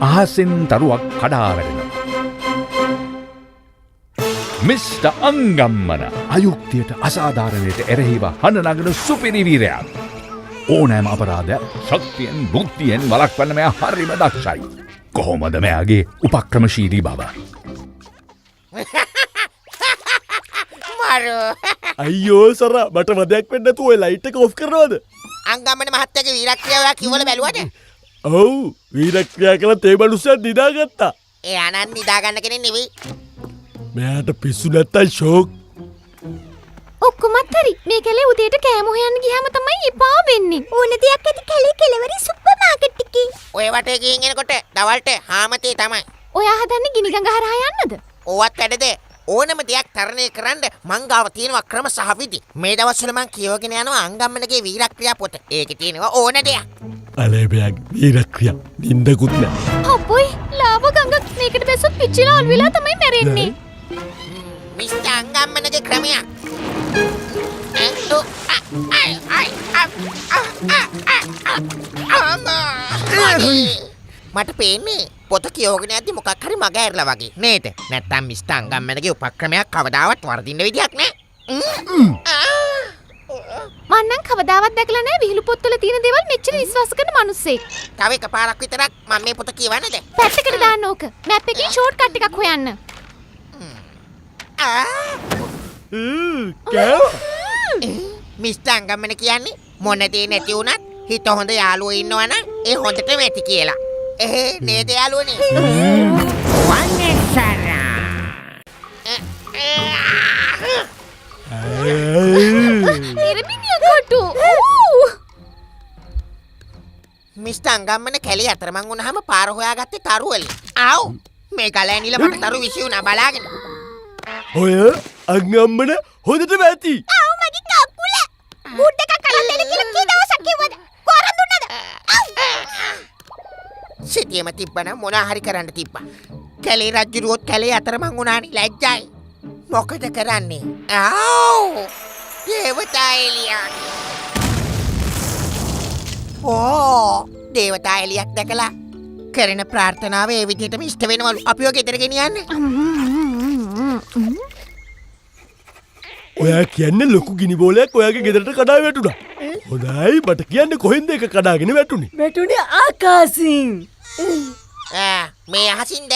අහසින් තරුවක් කඩා වැටෙනවා. මිස්ටර් අංගම්මන අයුක්තියට අසාධාරණයට එරෙහිව හඬ නගන සුපිරි වීරයා. ඕනෑම අපරාධයක් ශක්තියෙන් බුද්ධියෙන් වළක්වන්න මෙයා හරිම දක්ෂයි. කොහොමද මෙයාගේ උපක්‍රමශීලී බව? අයියෝ සර මට වදයක් වෙන්න නැතුව ඔය ලයිට් එක ඔෆ් කරනවද? අංගම්මන මහත්තයාගේ වීරක්‍රියාව කිව්වල බැලුවද? ඔව් වීරක්‍රියා කළා තේ මනුස්සයා නිදාගත්තා. ඒ අනන් නිදාගන්න කෙනෙක් නෙවෙයි. මෙයාට පිස්සු නැත්තම් ෂෝක්. ඔක්කොමත් හරි. මේ කැලේ උදේට කෑම හොයන්න ගියාම තමයි එපා වෙන්නේ. ඕන දෙයක් ඇති කැලේ කෙලවරේ සුපර් මාකට් එකේ. ඔය වටේ ගිහින් එනකොට දවල්ට හාමතේ තමයි. ඔයා හදන්නේ ගිනි ගඟ හරහා යන්නද? ඕවත් වැඩද? ඕනම දෙයක් තරණය කරන්න මං ගාව තියෙනවා ක්‍රම සහ විදි. මේ දවස්වල මං කියවගෙන යනවා අංගම්මනගේ වීරක්‍රියා පොත. ඒකේ තියෙනවා ඕන දෙයක්. අලේබයක් වීරක්‍රියා නින්දකුත් නෑ. අපොයි ලාව ගඟ මේකට බැස්සොත් පිච්චිලා අල් වෙලා තමයි මැරෙන්නේ. මිස්ටර් අංගම්මනගේ ක්‍රමයක්. මට පේන්නේ පොත කියවගෙන යද්දි මොකක් හරි මග ඇරලා වගේ නේද? නැත්තම් මිස්ටර් අංගම්මනගේ උපක්‍රමයක් කවදාවත් වර්ධින්න විදියක් නෑ. මං නම් කවදාවත් දැකලා නෑ විහිළු පොත්වල තියෙන දේවල් මෙච්චර විශ්වාස කරන මිනිස්සෙක්. තව එකපාරක් විතරක් මම මේ පොත කියවන්නද? පැත්තකට දාන්න ඕක. මැප් එකේ ෂෝට් කට් එකක් හොයන්න. මිස්ටර් අංගම්මන කියන්නේ මොන දේ නැති වුණත් හිත හොඳ යාළුවෝ ඉන්නවනම් ඒ හොඳටම ඇති කියලා. නේද යාළුවනේ? වන්නේසරා. ඉරමිනිය කොටු. මිස්ටර් අංගම්මන කැලේ අතරමං වුණාම පාර හොයාගත්තේ තරු වලින්. ආව් මේ ගලෑනිල මට තරු විසි වුණා බලාගෙන. ඔය අංගම්මන හොඳටම ඇති. ආව් මගේ කකුල. බුඩ් එකක් කරන් දෙන්න කියලා කී දවසක් කිව්වද? කොරන් දුන්නද? සිටියම තිබ්බනම් මොනා හරි කරන්න තිබ්බා. කැලේ රජුරුවොත් කැලේ අතරමං වුණානි ලැජ්ජයි. මොකද කරන්නේ? ආව් දේවතා එලියා. ඕ දේවතා එලියක් දැකලා කරන ප්‍රාර්ථනාව ඒ විදිහටම ඉෂ්ට වෙනවලු. අපිව ගෙදර ගෙනියන්නේ. ඔයා කියන්නේ ලොකු ගිනි බෝලයක් ඔයාගේ ගෙදරට කඩා වැටුණා. හොඳයි මට කියන්න කොහෙන්ද ඒක කඩාගෙන වැටුනේ? වැටුනේ ආකාසින්. මේ අහසින්ද?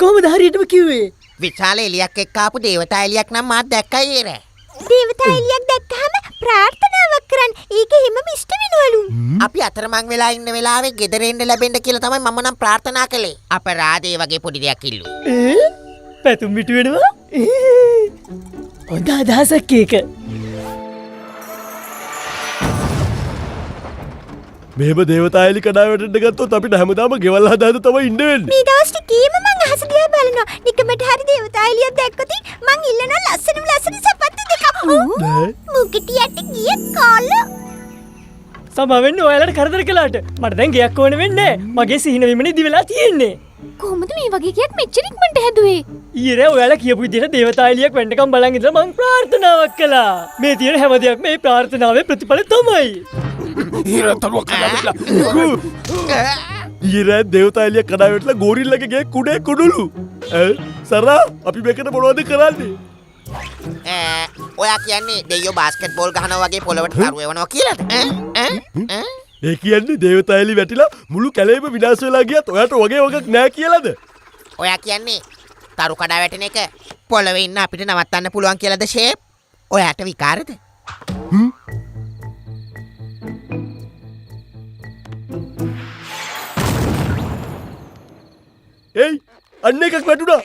කොහොමද හරියටම කිව්වේ? විශාල එලියක් එක්ක ආපු දේවතා එලියක් නම් මාත් දැක්කයි ඒර. දේවතා එලියක් දැක්කහම ප්‍රාර්ථනාවක් කරන් ඒක හිමම ඉෂ්ට වෙනවලු. අපි අතරමං වෙලා ඉන්න වෙලාවේ ගෙදර එන්න ලැබෙන්න කියලා තමයි මම නම් ප්‍රාර්ථනා කළේ. අපරාධේ වගේ පොඩි දෙයක් ඉල්ලුවේ. පැතුම් මිටු වෙනවා? හොඳ අදහසක් ඒක. මෙහෙම දේවතා එලි කඩා වැටෙන්න ගත්තොත් අපිට හැමදාම ගෙවල් හදාද තමයි ඉන්න වෙන්නේ. මේ දවස් ටිකේම මං අහස දිහා බලනවා. නිකමට හරි දේවතා එලියක් දැක්කොත් මං ඉල්ලනවා ලස්සනම ලස්සන සපත්තු දෙකක්. මුගටියට ගිය කාල. සමා වෙන්න ඔයාලට කරදර කළාට මට දැන් ගයක් ඕන වෙන්නේ. මගේ සිහින විමනේ ඉදි වෙලා තියෙන්නේ. කොහොමද මේ වගේ ගයක් මෙච්චර ඉක්මනට හැදුවේ? ඊයේ ඔයාලා කියපු විදිහට දේවතා එලියක් වෙන්නකම් බලන් ඉඳලා මං ප්‍රාර්ථනාවක් කළා. මේ තියෙන හැම දෙයක්ම මේ ප්‍රාර්ථනාවේ ප්‍රතිඵල තමයි. ඊරතරුවක් කඩා වැටලා. ඊයේ දේවතා එලියක් කඩා වැටලා ගෝරිල්ලාගේ ගේ කුඩේ කුඩුලු. සරා අපි මේකට මොනවද කරන්නේ? ඔයා කියන්නේ දෙයියෝ බාස්කට් බෝල් ගහනවා වගේ පොළවට තරු එවනවා කියලාද? ඒ කියන්නේ දේවතා එලි වැටිලා මුළු කැලේම විනාශ වෙලා ගියත් ඔයාට වගේ වගක් නෑ කියලාද? ඔයා කියන්නේ තරු කඩා වැටෙන එක පොළවේ ඉන්න අපිට නවත්තන්න පුළුවන් කියලාද ෂේප්? ඔයාට විකාරද? ඒයි අන්න එකක් වැටුණා.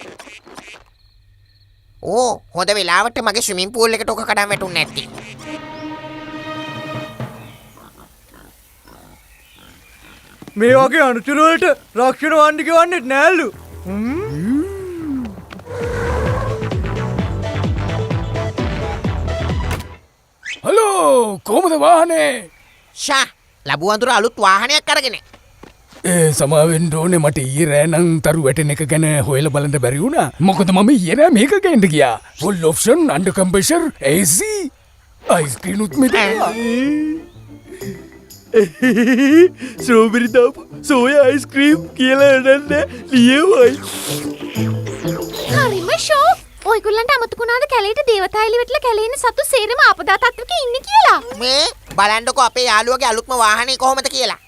ඕ හොඳ වෙලාවට මගේ ස්විමින් පූල් එකට ඔක කඩන් වැටුන්නේ නැති. මේ වගේ අනුචර වලට රක්ෂණ වන්න කියවන්නේ නෑලු. හලෝ කොහමද වාහනේ? ෂා ලබු අඳුර අලුත් වාහනයක් අරගෙන. සමාවෙන්න ඕනේ මට ඊයේ රෑ නම් තරු වැටෙන එක ගැන හොයලා බලන්න බැරි වුණා. මොකද මම ඊයේ රෑ මේක ගේන්න ගියා. Full option under compressor AC ice cream උත් මෙතන. ස්ට්‍රෝබෙරි දාපු සෝයා අයිස්ක්‍රීම් කියලා එනන්නේ ලියවයි. හරිම ෂෝක්. ඔයගොල්ලන්ට අමතකුණාද කැලේට දේවතායිලි වෙట్లా කැලේ ඉන්න සතු සේරම ආපදා තත්ත්වක ඉන්නේ කියලා? මේ බලන්නකෝ අපේ යාළුවගේ අලුත්ම වාහනේ කොහොමද කියලා.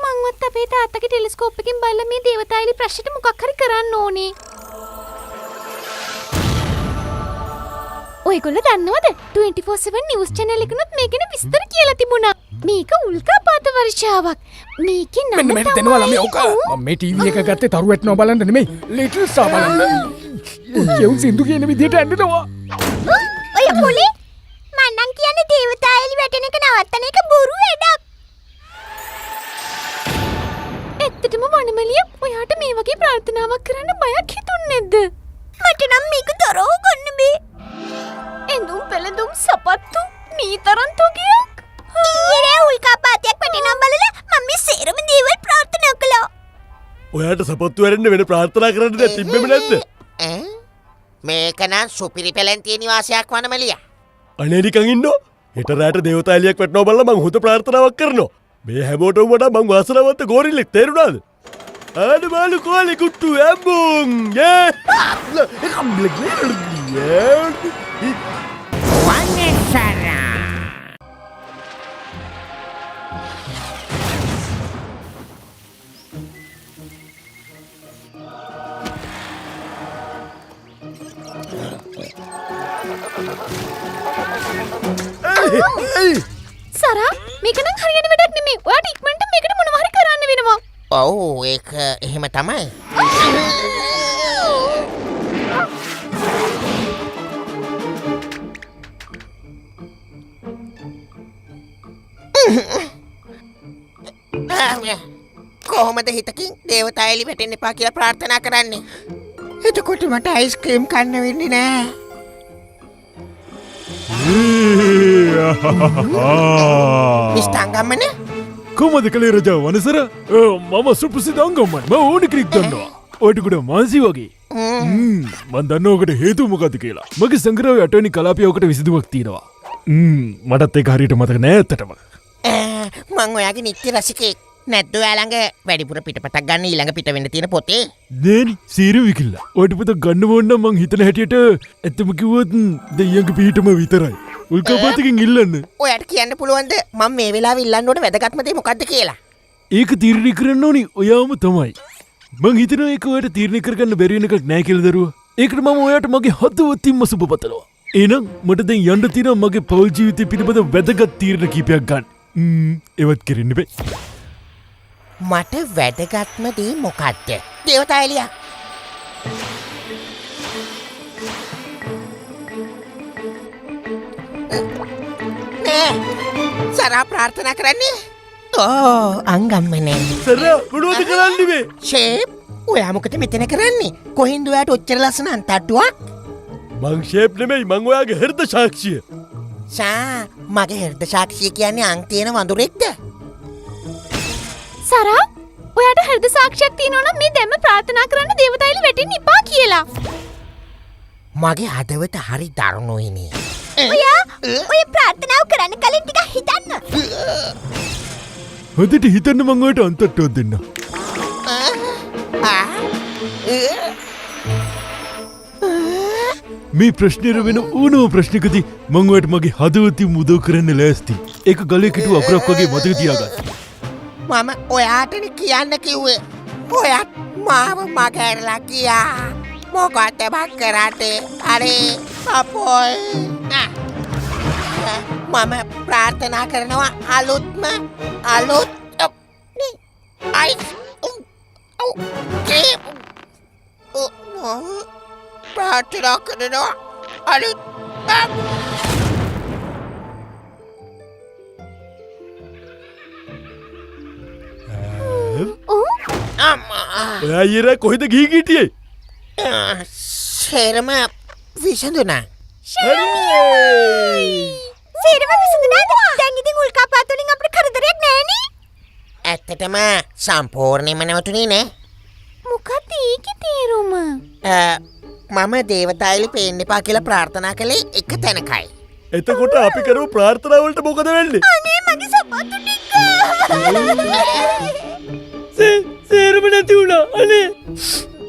මංවත් අපේ තාත්තගේ ටෙලිස්කෝප් එකකින් බලලා මේ දේවතායිලි ප්‍රශ්නෙට මොකක් හරි කරන්න ඕනේ. ඔයගොල්ලෝ දන්නවද 24/7 නිවුස් channel එකනොත් මේ ගැන විස්තර කියලා තිබුණා. මේක උල්කාපාත වර්ෂාවක්. මේකේ නම මෙන්න මෙන්න දෙනවා ළමයි ඕක මම මේ ටීවී එක ගත්තේ තරු වැටෙනවා බලන්න නෙමෙයි ලිටල් ස්ටාර් බලන්න. කියුන් සින්දු කියන විදිහට ඇඬනවා. ඔය පොලි මං නම් කියන්නේ දේවතායිලි වැටෙන එක නවත්තන එක බොරු වැඩක්. ඇත්තටම වනමලිය ඔයාට මේ වගේ ප්‍රාර්ථනාවක් කරන්න බයක් හිතුන්නේ නැද්ද? මට නම් මේක දරව ගන්න බෑ. එඳුම් පෙළඳුම් සපත්තු මීතරන් තොගයක්. ඊයේ උල්කාපාතයක් වැටෙනවා බලලා මම මේ සේරම දේවල් ප්‍රාර්ථනා කළා. ඔයාට සපත්තු වැරෙන්න වෙන ප්‍රාර්ථනා කරන්න දෙයක් තිබ්බෙම නැද්ද? මේක නම් සුපිරි පෙළන්තිය නිවාසයක් වනමලිය. අනේ නිකන් ඉන්නෝ. හෙට රාට දේවතාලියක් වැටෙනවා බලලා මං හොඳ ප්‍රාර්ථනාවක් කරනවා. මේ හැමෝටම වඩා මං වාසනාවන්ත ගෝරිල්ලෙක් තේරුණාද? ආඩ මාළු කෝලේ කුට්ටු ඇම්බුන් යේ සරා මේක නම් හරියන වැඩක් නෙමෙයි. ඔයාට ඉක්මනට මේකට මොනවා හරි කරන්න වෙනවා. ඔව් ඒක එහෙම තමයි. කොහොමද හිතකින් දේවතායිලි වැටෙන්න එපා කියලා ප්‍රාර්ථනා කරන්නේ? එතකොට මට අයිස්ක්‍රීම් කන්න වෙන්නේ නෑ. මිස්ටර් අංගම්මනේ කොහමද කලේ රජා වනසර? මම සුප්‍රසිද්ධ අංගම්මන්. මම ඕනි කෙනෙක් දන්නවා. ඔයට ගොඩ මාන්සි වගේ. මන් දන්නවා ඔකට හේතුව මොකද්ද කියලා. මගේ සංග්‍රහයේ අටවෙනි කලාපයේ ඔකට විසඳුමක් තියෙනවා. මටත් ඒක හරියට මතක නෑ ඇත්තටම. මං ඔයාගේ නිත්‍ය රසිකයෙක්. නැද්ද ඔයා ළඟ වැඩිපුර පිටපතක් ගන්න ඊළඟ පිට වෙන්න තියෙන පොතේ? නෑනි සීරු විකිල්ලා. ඔයට පොත ගන්න ඕන නම් මං හිතන හැටියට ඇත්තම කිව්වොත් දෙයියන්ගේ පිටම විතරයි. උල්කාපාතකින් ඉල්ලන්න. ඔයාට කියන්න පුළුවන්ද මම මේ වෙලාවේ ඉල්ලන්න ඕන වැදගත්ම දේ මොකද්ද කියලා? ඒක තීරණය කරන්න ඕනි ඔයාම තමයි. මං හිතනවා ඒක ඔයාට තීරණය කරගන්න බැරි වෙන එකක් නෑ කියලා දරුවා. ඒකට මම ඔයාට මගේ හදවතින්ම සුබ පතනවා. එහෙනම් මට දැන් යන්න තියෙනවා මගේ පෞල් ජීවිතය පිළිබඳ වැදගත් තීරණ කීපයක් ගන්න. ඒවත් කෙරෙන්න බෑ. මට වැදගත්ම දේ මොකද්ද? දේවතායිලියා. සරා ප්‍රාර්ථනා කරන්නේ? ඕ අංගම්මනේ. සරා මොනවද කරන්නේ මේ? ෂේප් ඔයා මොකද මෙතන කරන්නේ? කොහින්ද ඔයාට ඔච්චර ලස්සන අන්තට්ටුවක්? මං ෂේප් නෙමෙයි මං ඔයාගේ හෘද සාක්ෂිය. මගේ හෘද සාක්ෂිය කියන්නේ අං තියෙන වඳුරෙක්ද? සරා ඔයාට හෘද සාක්ෂියක් තියෙනවා නම් මේ දැම්ම ප්‍රාර්ථනා කරන්න දේවතායිලි වැටෙන්න එපා කියලා. මගේ හදවත හරි දරුණුයිනේ. ඔය ප්‍රාර්ථනාව කරන්න කලින් ටිකක් හිතන්න. හොඳට හිතන්න මං ඔයාට අන්තට්ටුවක් දෙන්න. මේ ප්‍රශ්නෙට වෙන ඕනම ප්‍රශ්නකදී මං ඔයාට මගේ හදවතින් උදව් කරන්න ලෑස්ති. ඒක ගලේ කිටු අගරක් වගේ මතක තියාගන්න. මම ඔයාටනේ කියන්න කිව්වේ. ඔයත් මාව මගහැරලා ගියා. මොකද බක් කරාටේ? අරේ අපෝයි. මම ප්‍රාර්ථනා කරනවා අලුත්ම ප්‍රාර්ථනා කරනවා අලුත් ඔයා ඊර කොහෙද ගිහි හිටියේ? සේරම විසඳුණා. සේරම විසඳුණාද? දැන් ඉතින් උල්කාපාත වලින් අපිට කරදරයක් නෑනේ. ඇත්තටම සම්පූර්ණයෙන්ම නැවතුනේ නේ. මොකක්ද ඒකේ තේරුම? මම දේවතායිලි පේන්න එපා කියලා ප්‍රාර්ථනා කළේ එක තැනකයි. එතකොට අපි කරපු ප්‍රාර්ථනාවලට මොකද වෙන්නේ? අනේ මගේ සපත්තු ටික. සේරම නැති වුණා. අනේ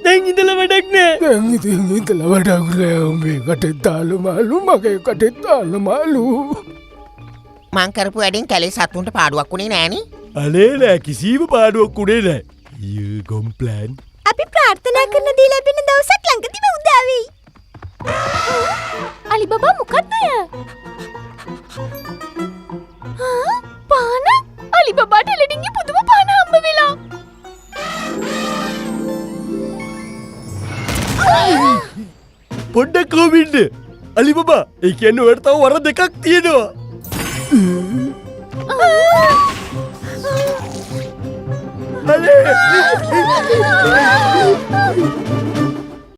දැන් ඉඳලා වැඩක් නෑ. දැන් ඉතින් ඉතලා වැඩක් නෑ උඹේ කටේ තාලු මාලු මගේ කටේ තාලු මාලු. මං කරපු වැඩෙන් කැලේ සතුන්ට පාඩුවක් වුණේ නෑනේ. අනේ නෑ කිසිම පාඩුවක් උනේ නෑ. ය කොම්ප්ලෑන්. අපි ප්‍රාර්ථනා කරන දේ ලැබෙන දවසක් ළඟදිම උදා වෙයි. අලි බබා මොකක්ද ඔය? පාන? අලි බබාට එළඩින්ගේ පුදුම පාන හම්බ වෙලා. පොඩ්ඩක් කොමින්ද? අලි බබා ඒ කියන්නේ ඔයාලට තව වර දෙකක් තියෙනවා. අනේ